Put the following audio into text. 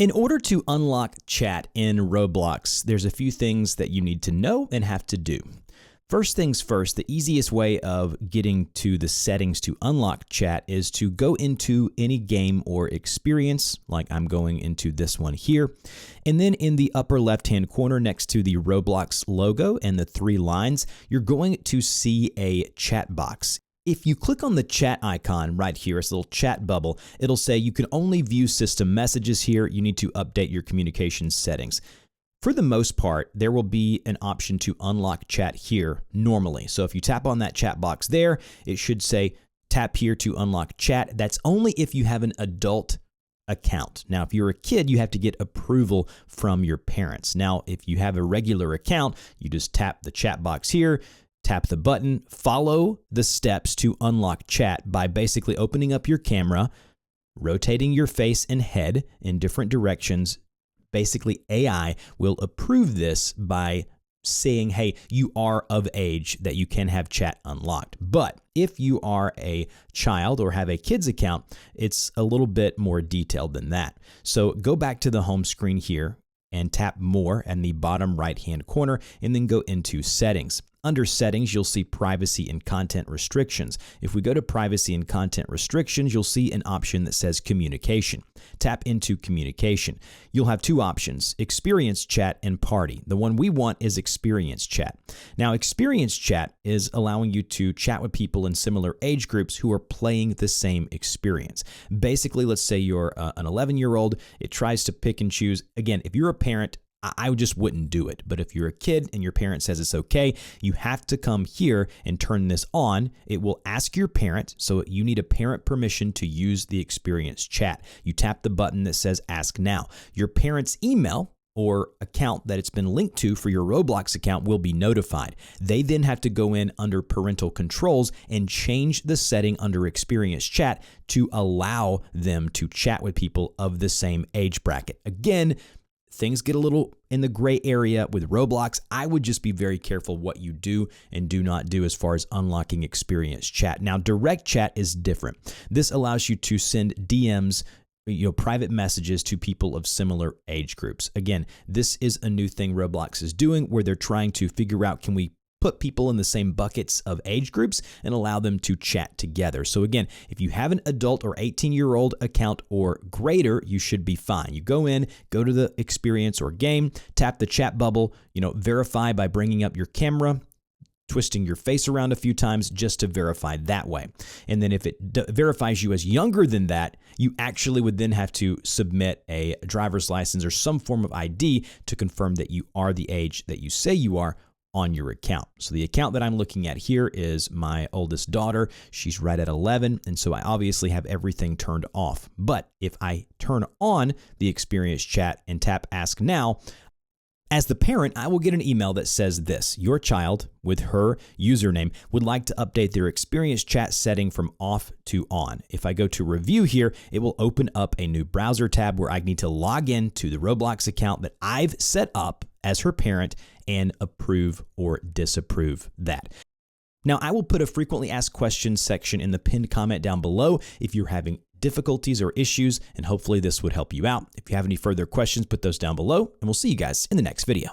In order to unlock chat in Roblox, there's a few things that you need to know and have to do. First things first, the easiest way of getting to the settings to unlock chat is to go into any game or experience, like I'm going into this one here. And then in the upper left-hand corner next to the Roblox logo and the three lines, you're going to see a chat box. If you click on the chat icon right here, it's a little chat bubble, it'll say you can only view system messages here. You need to update your communication settings. For the most part, there will be an option to unlock chat here normally. So if you tap on that chat box there, it should say tap here to unlock chat. That's only if you have an adult account. Now, if you're a kid, you have to get approval from your parents. Now, if you have a regular account, you just tap the chat box here, tap the button, follow the steps to unlock chat by basically opening up your camera, rotating your face and head in different directions. Basically, AI will approve this by saying, hey, you are of age that you can have chat unlocked. But if you are a child or have a kid's account, it's a little bit more detailed than that. So go back to the home screen here and tap more in the bottom right-hand corner and then go into settings. Under settings, you'll see privacy and content restrictions. If we go to privacy and content restrictions, you'll see an option that says communication. Tap into communication. You'll have two options, experience chat and party. The one we want is experience chat. Now, experience chat is allowing you to chat with people in similar age groups who are playing the same experience. Basically, let's say you're an 11-year-old, it tries to pick and choose. Again, if you're a parent, I just wouldn't do it. But if you're a kid and your parent says it's okay, you have to come here and turn this on. It will ask your parent, so you need a parent permission to use the experience chat. You tap the button that says ask now. Your parent's email or account that it's been linked to for your Roblox account will be notified. They then have to go in under parental controls and change the setting under experience chat to allow them to chat with people of the same age bracket. Again, things get a little in the gray area with Roblox. I would just be very careful what you do and do not do as far as unlocking experience chat. Now, direct chat is different. This allows you to send DMs, private messages to people of similar age groups. Again, this is a new thing Roblox is doing where they're trying to figure out, can we put people in the same buckets of age groups and allow them to chat together. So again, if you have an adult or 18-year-old account or greater, you should be fine. You go in, go to the experience or game, tap the chat bubble, verify by bringing up your camera, twisting your face around a few times just to verify that way. And then if it verifies you as younger than that, you actually would then have to submit a driver's license or some form of ID to confirm that you are the age that you say you are on your account. So the account that I'm looking at here is my oldest daughter. She's right at 11, and so I obviously have everything turned off. But if I turn on the experience chat and tap ask now, as the parent, I will get an email that says this: your child with her username would like to update their experience chat setting from off to on. If I go to review here, it will open up a new browser tab where I need to log in to the Roblox account that I've set up as her parent and approve or disapprove that. Now, I will put a frequently asked questions section in the pinned comment down below if you're having difficulties or issues, and hopefully this would help you out. If you have any further questions, put those down below, and we'll see you guys in the next video.